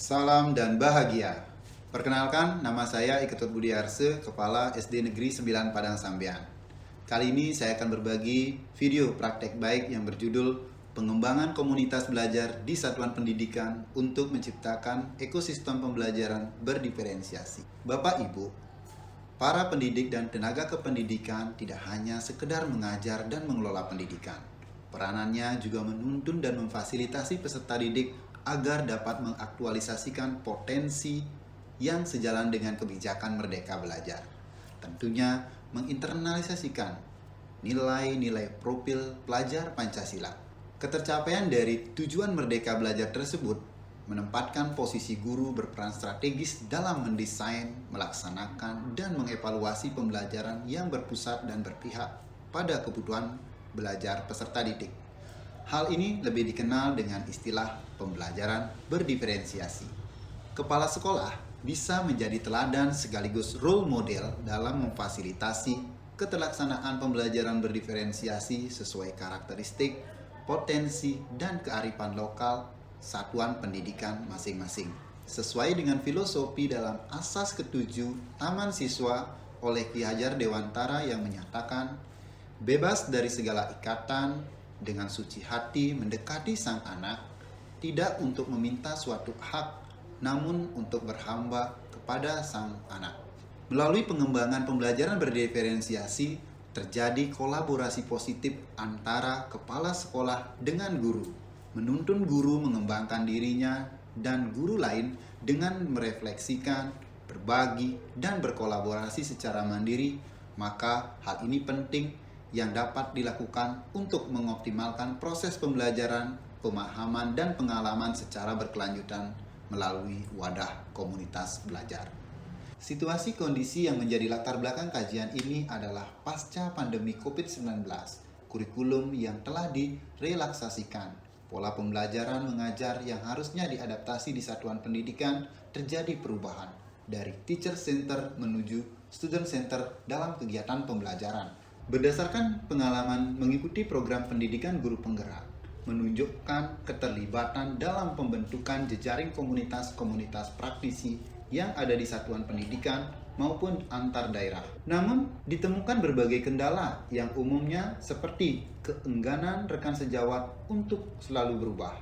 Salam dan bahagia. Perkenalkan, nama saya Iketut Budi Arse, Kepala SD Negeri 9 Padang Sambian. Kali ini saya akan berbagi video praktek baik yang berjudul Pengembangan Komunitas Belajar di Satuan Pendidikan untuk menciptakan ekosistem pembelajaran berdiferensiasi. Bapak Ibu, para pendidik dan tenaga kependidikan tidak hanya sekedar mengajar dan mengelola pendidikan. Peranannya juga menuntun dan memfasilitasi peserta didik agar dapat mengaktualisasikan potensi yang sejalan dengan kebijakan Merdeka Belajar. Tentunya menginternalisasikan nilai-nilai profil pelajar Pancasila. Ketercapaian dari tujuan Merdeka Belajar tersebut menempatkan posisi guru berperan strategis dalam mendesain, melaksanakan, dan mengevaluasi pembelajaran yang berpusat dan berpihak pada kebutuhan belajar peserta didik. Hal ini lebih dikenal dengan istilah pembelajaran berdiferensiasi. Kepala sekolah bisa menjadi teladan sekaligus role model dalam memfasilitasi keterlaksanaan pembelajaran berdiferensiasi sesuai karakteristik, potensi, dan kearifan lokal satuan pendidikan masing-masing. Sesuai dengan filosofi dalam asas ketujuh Taman Siswa oleh Ki Hajar Dewantara yang menyatakan, bebas dari segala ikatan, dengan suci hati mendekati sang anak, tidak untuk meminta suatu hak, namun untuk berhamba kepada sang anak. Melalui pengembangan pembelajaran berdiferensiasi, terjadi kolaborasi positif antara kepala sekolah dengan guru, menuntun guru mengembangkan dirinya dan guru lain dengan merefleksikan, berbagi, dan berkolaborasi secara mandiri. Maka hal ini penting yang dapat dilakukan untuk mengoptimalkan proses pembelajaran, pemahaman, dan pengalaman secara berkelanjutan melalui wadah komunitas belajar. Situasi kondisi yang menjadi latar belakang kajian ini adalah pasca pandemi COVID-19, kurikulum yang telah direlaksasikan, pola pembelajaran mengajar yang harusnya diadaptasi di satuan pendidikan terjadi perubahan dari teacher center menuju student center dalam kegiatan pembelajaran. Berdasarkan pengalaman mengikuti program pendidikan guru penggerak, menunjukkan keterlibatan dalam pembentukan jejaring komunitas-komunitas praktisi yang ada di satuan pendidikan maupun antar daerah. Namun, ditemukan berbagai kendala yang umumnya seperti keengganan rekan sejawat untuk selalu berubah,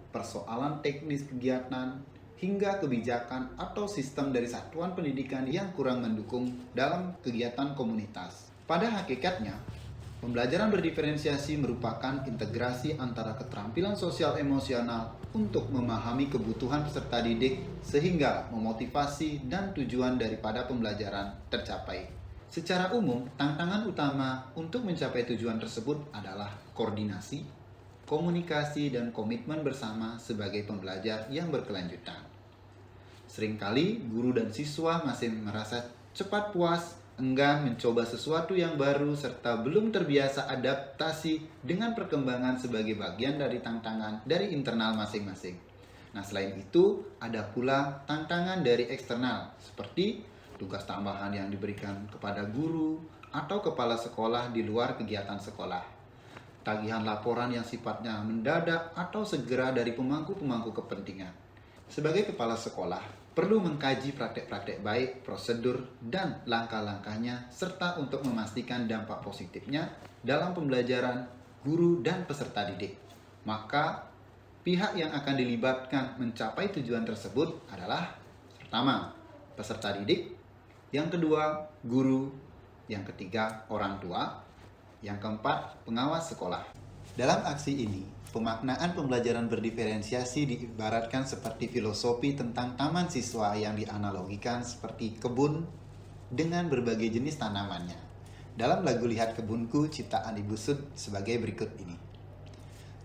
persoalan teknis kegiatan, hingga kebijakan atau sistem dari satuan pendidikan yang kurang mendukung dalam kegiatan komunitas. Pada hakikatnya, pembelajaran berdiferensiasi merupakan integrasi antara keterampilan sosial emosional untuk memahami kebutuhan peserta didik sehingga memotivasi dan tujuan daripada pembelajaran tercapai. Secara umum, tantangan utama untuk mencapai tujuan tersebut adalah koordinasi, komunikasi, dan komitmen bersama sebagai pembelajar yang berkelanjutan. Seringkali guru dan siswa masih merasa cepat puas, enggan mencoba sesuatu yang baru, serta belum terbiasa adaptasi dengan perkembangan sebagai bagian dari tantangan dari internal masing-masing. Nah, selain itu, ada pula tantangan dari eksternal, seperti tugas tambahan yang diberikan kepada guru atau kepala sekolah di luar kegiatan sekolah, tagihan laporan yang sifatnya mendadak atau segera dari pemangku-pemangku kepentingan. Sebagai kepala sekolah, perlu mengkaji praktek-praktek baik, prosedur, dan langkah-langkahnya, serta untuk memastikan dampak positifnya dalam pembelajaran guru dan peserta didik. Maka, pihak yang akan dilibatkan mencapai tujuan tersebut adalah pertama, peserta didik, yang kedua, guru, yang ketiga, orang tua, yang keempat, pengawas sekolah. Dalam aksi ini, pemaknaan pembelajaran berdiferensiasi diibaratkan seperti filosofi tentang taman siswa yang dianalogikan seperti kebun dengan berbagai jenis tanamannya. Dalam lagu Lihat Kebunku ciptaan Ibu Sud sebagai berikut ini.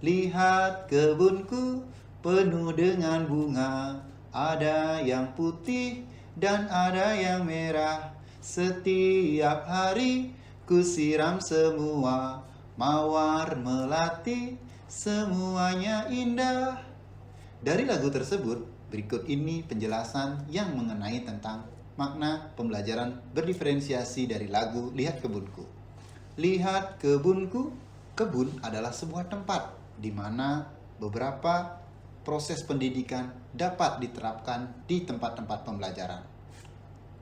Lihat kebunku penuh dengan bunga, ada yang putih dan ada yang merah. Setiap hari ku siram semua, mawar melati, semuanya indah. Dari lagu tersebut, berikut ini penjelasan yang mengenai tentang makna pembelajaran berdiferensiasi dari lagu Lihat Kebunku. Lihat kebunku, kebun adalah sebuah tempat di mana beberapa proses pendidikan dapat diterapkan di tempat-tempat pembelajaran.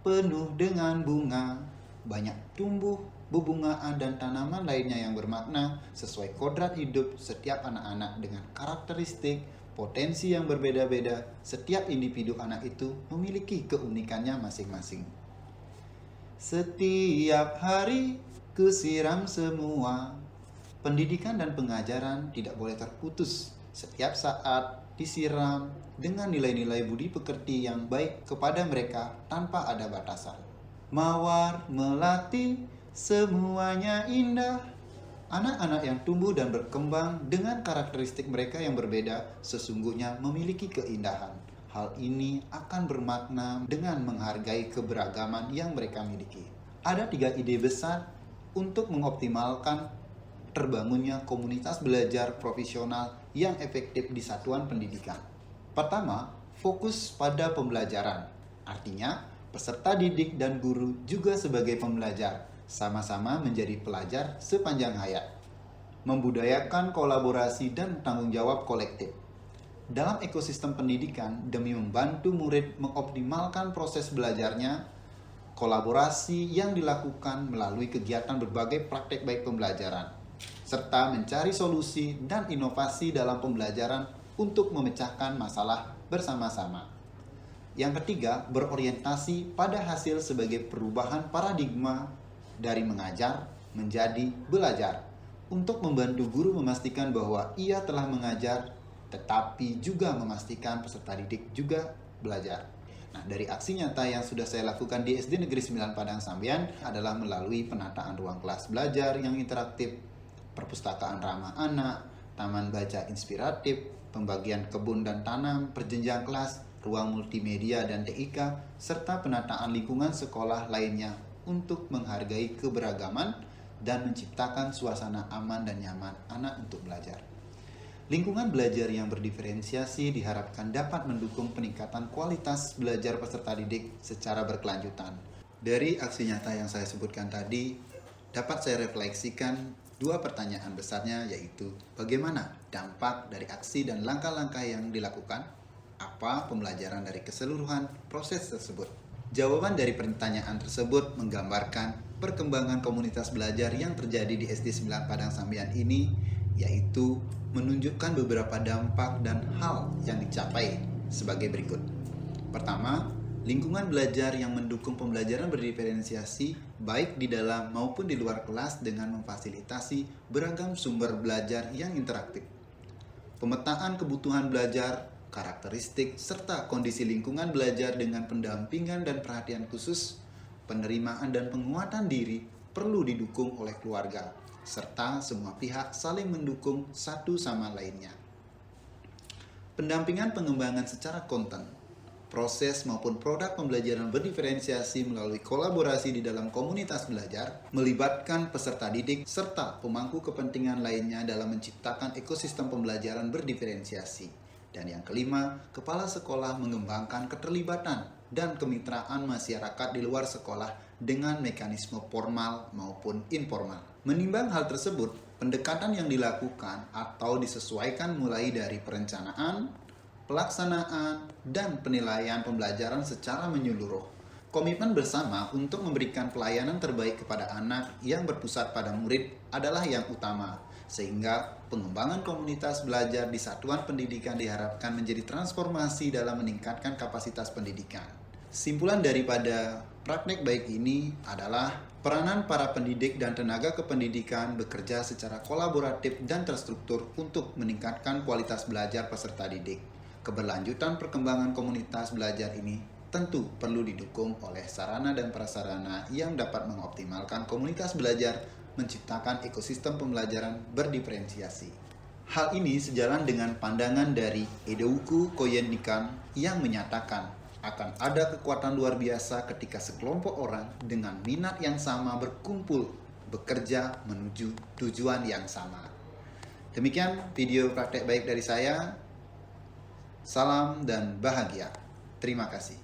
Penuh dengan bunga, banyak tumbuh, bebungaan dan tanaman lainnya yang bermakna sesuai kodrat hidup setiap anak-anak dengan karakteristik, potensi yang berbeda-beda. Setiap individu anak itu memiliki keunikannya masing-masing. Setiap hari kusiram semua. Pendidikan dan pengajaran tidak boleh terputus. Setiap saat disiram dengan nilai-nilai budi pekerti yang baik kepada mereka tanpa ada batasan. Mawar melati semuanya indah. Anak-anak yang tumbuh dan berkembang dengan karakteristik mereka yang berbeda sesungguhnya memiliki keindahan. Hal ini akan bermakna dengan menghargai keberagaman yang mereka miliki. Ada 3 ide besar untuk mengoptimalkan terbangunnya komunitas belajar profesional yang efektif di satuan pendidikan. Pertama, fokus pada pembelajaran. Artinya, peserta didik dan guru juga sebagai pembelajar, sama-sama menjadi pelajar sepanjang hayat. Membudayakan kolaborasi dan tanggung jawab kolektif. Dalam ekosistem pendidikan, demi membantu murid mengoptimalkan proses belajarnya, kolaborasi yang dilakukan melalui kegiatan berbagai praktek baik pembelajaran, serta mencari solusi dan inovasi dalam pembelajaran untuk memecahkan masalah bersama-sama. Yang ketiga, berorientasi pada hasil sebagai perubahan paradigma dari mengajar menjadi belajar, untuk membantu guru memastikan bahwa ia telah mengajar, tetapi juga memastikan peserta didik juga belajar. Nah, dari aksi nyata yang sudah saya lakukan di SD Negeri 9 Padang Sambian adalah melalui penataan ruang kelas belajar yang interaktif, perpustakaan ramah anak, taman baca inspiratif, pembagian kebun dan tanam, perjenjang kelas, ruang multimedia dan TIK, serta penataan lingkungan sekolah lainnya untuk menghargai keberagaman dan menciptakan suasana aman dan nyaman anak untuk belajar. Lingkungan belajar yang berdiferensiasi diharapkan dapat mendukung peningkatan kualitas belajar peserta didik secara berkelanjutan. Dari aksi nyata yang saya sebutkan tadi, dapat saya refleksikan 2 pertanyaan besarnya, yaitu bagaimana dampak dari aksi dan langkah-langkah yang dilakukan? Apa pembelajaran dari keseluruhan proses tersebut? Jawaban dari pertanyaan tersebut menggambarkan perkembangan komunitas belajar yang terjadi di SD 9 Padang Sambian ini, yaitu menunjukkan beberapa dampak dan hal yang dicapai sebagai berikut. Pertama, lingkungan belajar yang mendukung pembelajaran berdiferensiasi baik di dalam maupun di luar kelas dengan memfasilitasi beragam sumber belajar yang interaktif. Pemetaan kebutuhan belajar, karakteristik, serta kondisi lingkungan belajar dengan pendampingan dan perhatian khusus, penerimaan dan penguatan diri perlu didukung oleh keluarga, serta semua pihak saling mendukung satu sama lainnya. Pendampingan pengembangan secara konten, proses maupun produk pembelajaran berdiferensiasi melalui kolaborasi di dalam komunitas belajar, melibatkan peserta didik serta pemangku kepentingan lainnya dalam menciptakan ekosistem pembelajaran berdiferensiasi. Dan yang kelima, kepala sekolah mengembangkan keterlibatan dan kemitraan masyarakat di luar sekolah dengan mekanisme formal maupun informal. Menimbang hal tersebut, pendekatan yang dilakukan atau disesuaikan mulai dari perencanaan, pelaksanaan, dan penilaian pembelajaran secara menyeluruh. Komitmen bersama untuk memberikan pelayanan terbaik kepada anak yang berpusat pada murid adalah yang utama, sehingga pengembangan komunitas belajar di satuan pendidikan diharapkan menjadi transformasi dalam meningkatkan kapasitas pendidikan. Simpulan daripada praktek baik ini adalah peranan para pendidik dan tenaga kependidikan bekerja secara kolaboratif dan terstruktur untuk meningkatkan kualitas belajar peserta didik. Keberlanjutan perkembangan komunitas belajar ini tentu perlu didukung oleh sarana dan prasarana yang dapat mengoptimalkan komunitas belajar, menciptakan ekosistem pembelajaran berdiferensiasi. Hal ini sejalan dengan pandangan dari Edouku Koyennikan yang menyatakan akan ada kekuatan luar biasa ketika sekelompok orang dengan minat yang sama berkumpul, bekerja menuju tujuan yang sama. Demikian video praktek baik dari saya. Salam dan bahagia. Terima kasih.